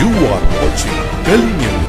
You are watching Delhi News.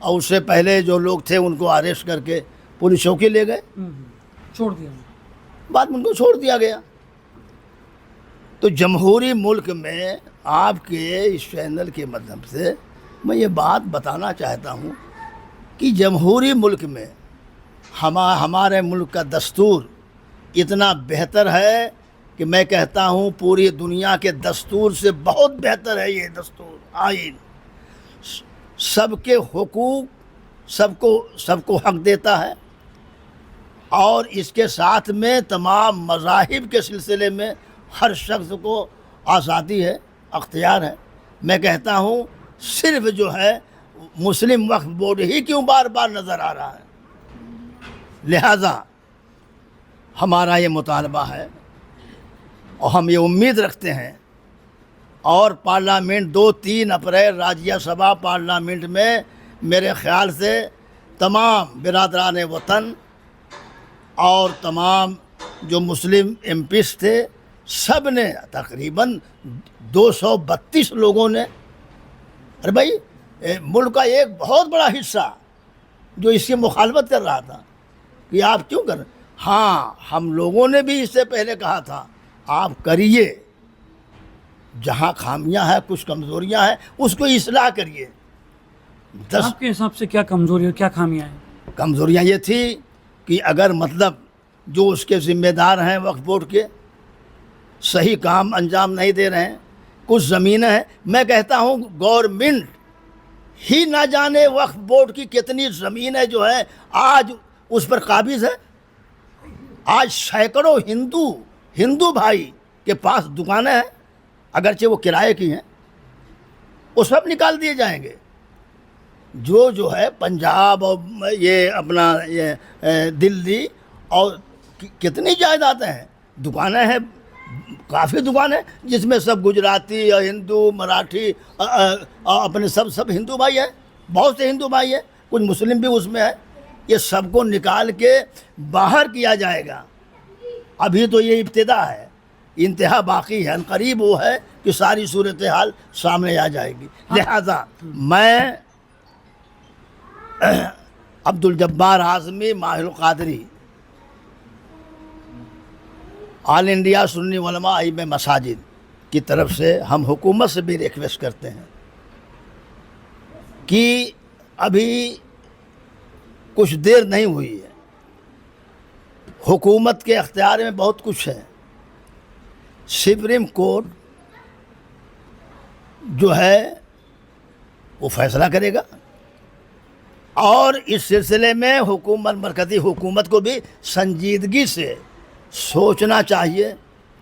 اور اس سے پہلے جو لوگ تھے ان کو اریسٹ کر کے پولیس چوکی لے گئے، چھوڑ دیا بعد میں ان کو چھوڑ دیا گیا۔ تو جمہوری ملک میں آپ کے اس چینل کے مدھیم سے میں یہ بات بتانا چاہتا ہوں کہ جمہوری ملک میں ہمارے ملک کا دستور اتنا بہتر ہے کہ میں کہتا ہوں پوری دنیا کے دستور سے بہت بہتر ہے یہ دستور، آئین سب کے حقوق سب کو حق دیتا ہے، اور اس کے ساتھ میں تمام مذاہب کے سلسلے میں ہر شخص کو آزادی ہے، اختیار ہے۔ میں کہتا ہوں صرف جو ہے مسلم وقف بورڈ ہی کیوں بار بار نظر آ رہا ہے، لہذا ہمارا یہ مطالبہ ہے اور ہم یہ امید رکھتے ہیں، اور parliament 2-3 April Rajya Sabha parliament میں میرے خیال سے تمام برادران وطن اور تمام جو مسلم ایم پیز تھے سب نے تقریباً 232 لوگوں نے، ارے بھائی ملک کا ایک بہت بڑا حصہ جو اس کی مخالفت کر رہا تھا کہ آپ کیوں کر رہے ہیں؟ ہاں ہم لوگوں نے بھی اس سے پہلے کہا تھا آپ کریے، جہاں خامیاں ہیں کچھ کمزوریاں ہیں اس کو اصلاح کریے۔ آپ کے حساب سے کیا کمزوری اور کیا خامیاں ہیں؟ کمزوریاں یہ تھی کہ اگر مطلب جو اس کے ذمہ دار ہیں وقف بورڈ کے صحیح کام انجام نہیں دے رہے ہیں، کچھ زمینیں ہیں، میں کہتا ہوں گورنمنٹ ہی نہ جانے وقف بورڈ کی کتنی زمینیں جو ہے آج اس پر قابض ہے۔ آج سینکڑوں ہندو بھائی کے پاس دکانیں ہیں، اگرچہ وہ کرائے کی ہیں، وہ سب نکال دیے جائیں گے۔ جو ہے پنجاب اور یہ اپنا یہ دلی اور کتنی جائیدادیں ہیں، دکانیں ہیں، کافی دکانیں جس میں سب گجراتی اور ہندو مراٹھی اپنے سب ہندو بھائی ہیں، بہت سے ہندو بھائی ہیں، کچھ مسلم بھی اس میں ہیں۔ یہ سب کو نکال کے باہر کیا جائے گا۔ ابھی تو یہ ابتدا ہے، انتہا باقی ہے، عنقریب وہ ہے کہ ساری صورتحال سامنے آ جائے گی۔ لہذا میں عبدالجبار اعظمی ماہر القادری آل انڈیا سنی علماء ائمہ مساجد کی طرف سے ہم حکومت سے بھی ریکویسٹ کرتے ہیں کہ ابھی کچھ دیر نہیں ہوئی ہے، حکومت کے اختیار میں بہت کچھ ہے، سپریم کورٹ جو ہے وہ فیصلہ کرے گا، اور اس سلسلے میں مرکزی حکومت کو بھی سنجیدگی سے سوچنا چاہیے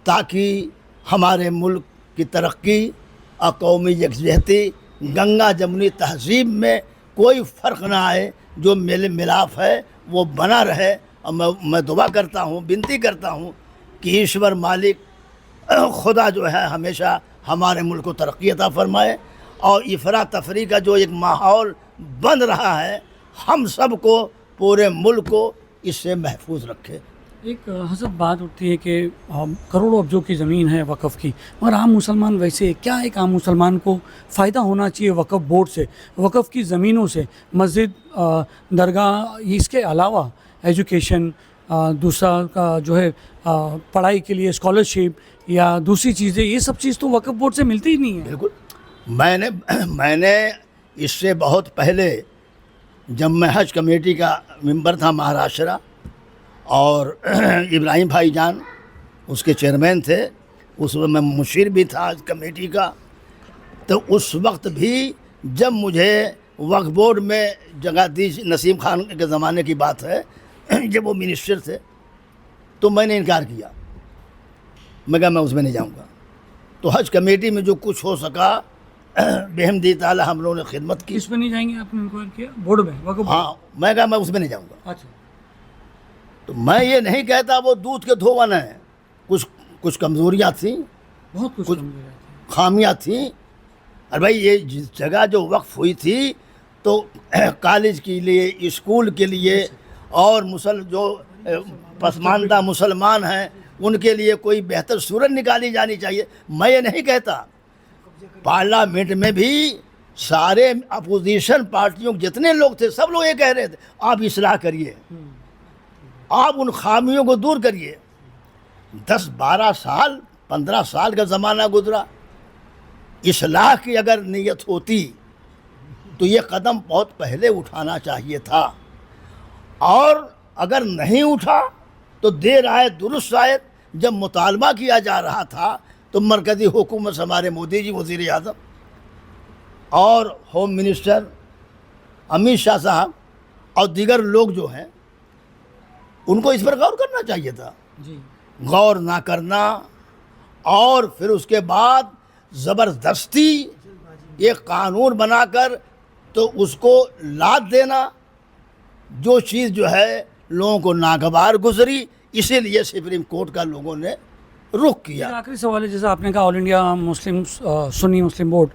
تاکہ ہمارے ملک کی ترقی اور قومی یکجہتی، گنگا جمنی تہذیب میں کوئی فرق نہ آئے، جو میل ملاپ ہے وہ بنا رہے۔ اور میں دعا کرتا ہوں، بنتی کرتا ہوں کہ ایشور مالک خدا جو ہے ہمیشہ ہمارے ملک کو ترقی عطا فرمائے، اور افرا تفری کا جو ایک ماحول بن رہا ہے ہم سب کو، پورے ملک کو اس سے محفوظ رکھے۔ ایک حضرت بات اٹھتی ہے کہ کروڑوں ابجوں کی زمین ہے وقف کی، مگر عام مسلمان ویسے کیا ایک عام مسلمان کو فائدہ ہونا چاہیے وقف بورڈ سے، وقف کی زمینوں سے، مسجد، درگاہ، اس کے علاوہ ایجوکیشن، دوسرا جو ہے پڑھائی کے لیے اسکالرشپ یا دوسری چیزیں، یہ سب چیز تو وقف بورڈ سے ملتی ہی نہیں ہے۔ بالکل، میں نے اس سے بہت پہلے جب میں حج کمیٹی کا ممبر تھا مہاراشٹرا، اور ابراہیم بھائی جان اس کے چیئرمین تھے، اس وقت میں مشیر بھی تھا حج کمیٹی کا، تو اس وقت بھی جب مجھے وقف بورڈ میں جگہ دی، نسیم خان کے زمانے کی بات ہے، جب وہ منسٹر تھے، تو میں نے انکار کیا، میں کہا میں اس میں نہیں جاؤں گا۔ تو حج کمیٹی میں جو کچھ ہو سکا بحمدی تعالیٰ ہم لوگوں نے خدمت کی۔ اس میں نہیں جائیں گے؟ آپ نے انکوائر کیا بورڈ میں وقف بورڈ؟ ہاں، میں کہا میں اس میں نہیں جاؤں گا۔ اچھا، تو میں یہ نہیں کہتا وہ دودھ کے دھون ہیں، کچھ کمزوریاں تھیں، بہت کچھ خامیاں تھیں۔ اور بھائی یہ جس جگہ جو وقف ہوئی تھی تو کالج کے لیے، اسکول کے لیے، اور جو پسماندہ مسلمان ہیں ان کے لیے کوئی بہتر صورت نکالی جانی چاہیے۔ میں یہ نہیں کہتا، پارلیمنٹ میں بھی سارے اپوزیشن پارٹیوں کے جتنے لوگ تھے سب لوگ یہ کہہ رہے تھے آپ اصلاح کریے, آپ ان خامیوں کو دور کریے. 10-12 سال 15 سال کا زمانہ گزرا, اصلاح کی اگر نیت ہوتی تو یہ قدم بہت پہلے اٹھانا چاہیے تھا, اور اگر نہیں اٹھا تو دیر آئے درست آئے. جب مطالبہ کیا جا رہا تھا تو مرکزی حکومت سے ہمارے مودی جی وزیر اعظم اور ہوم منسٹر امت شاہ صاحب اور دیگر لوگ جو ہیں ان کو اس پر غور کرنا چاہیے تھا. جی غور نہ کرنا اور پھر اس کے بعد زبردستی ایک قانون بنا کر تو اس کو لاد دینا, جو چیز جو ہے لوگوں کو ناگوار گزری, اسی لیے سپریم کورٹ کا لوگوں نے رخ کیا. آخری سوال ہے, جیسے آپ نے کہا آل انڈیا مسلم سنی مسلم بورڈ,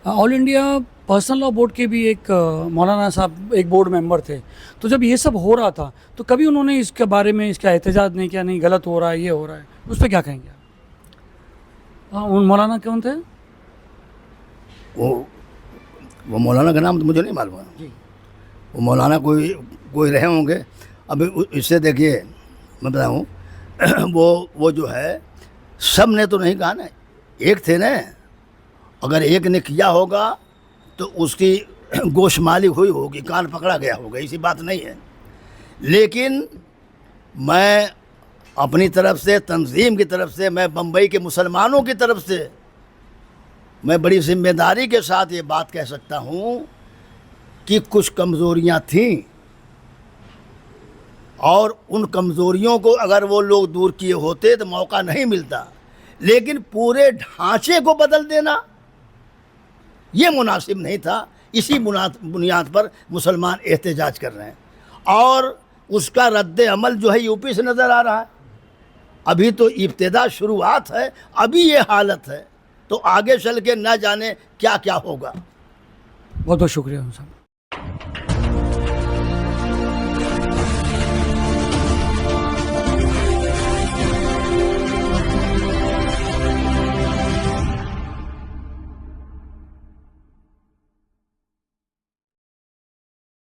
آل انڈیا پرسنل لاء بورڈ کے بھی ایک مولانا صاحب ایک بورڈ ممبر تھے, تو جب یہ سب ہو رہا تھا تو کبھی انہوں نے اس کے بارے میں اس کا احتجاج نہیں کیا, نہیں غلط ہو رہا ہے, یہ ہو رہا ہے, اس پہ کیا کہیں گے آپ؟ ان مولانا کون تھے؟ وہ مولانا کا نام تو مجھے نہیں معلوم ہے. جی وہ مولانا کوئی رہے ہوں گے. اب اس سے دیکھیے میں بتاؤں, وہ جو ہے سب نے تو نہیں کہا نا, ایک تھے نا. اگر ایک نے کیا ہوگا تو اس کی گوشمالی ہوئی ہوگی, کان پکڑا گیا ہوگا, ایسی بات نہیں ہے. لیکن میں اپنی طرف سے, تنظیم کی طرف سے, میں بمبئی کے مسلمانوں کی طرف سے میں بڑی ذمہ داری کے ساتھ یہ بات کہہ سکتا ہوں کہ کچھ کمزوریاں تھیں, اور ان کمزوریوں کو اگر وہ لوگ دور کیے ہوتے تو موقع نہیں ملتا. لیکن پورے ڈھانچے کو بدل دینا یہ مناسب نہیں تھا. اسی بنیاد پر مسلمان احتجاج کر رہے ہیں, اور اس کا رد عمل جو ہے یو پی سے نظر آ رہا ہے. ابھی تو ابتدا شروعات ہے, ابھی یہ حالت ہے, تو آگے چل کے نہ جانے کیا کیا ہوگا. بہت بہت شکریہ صاحب.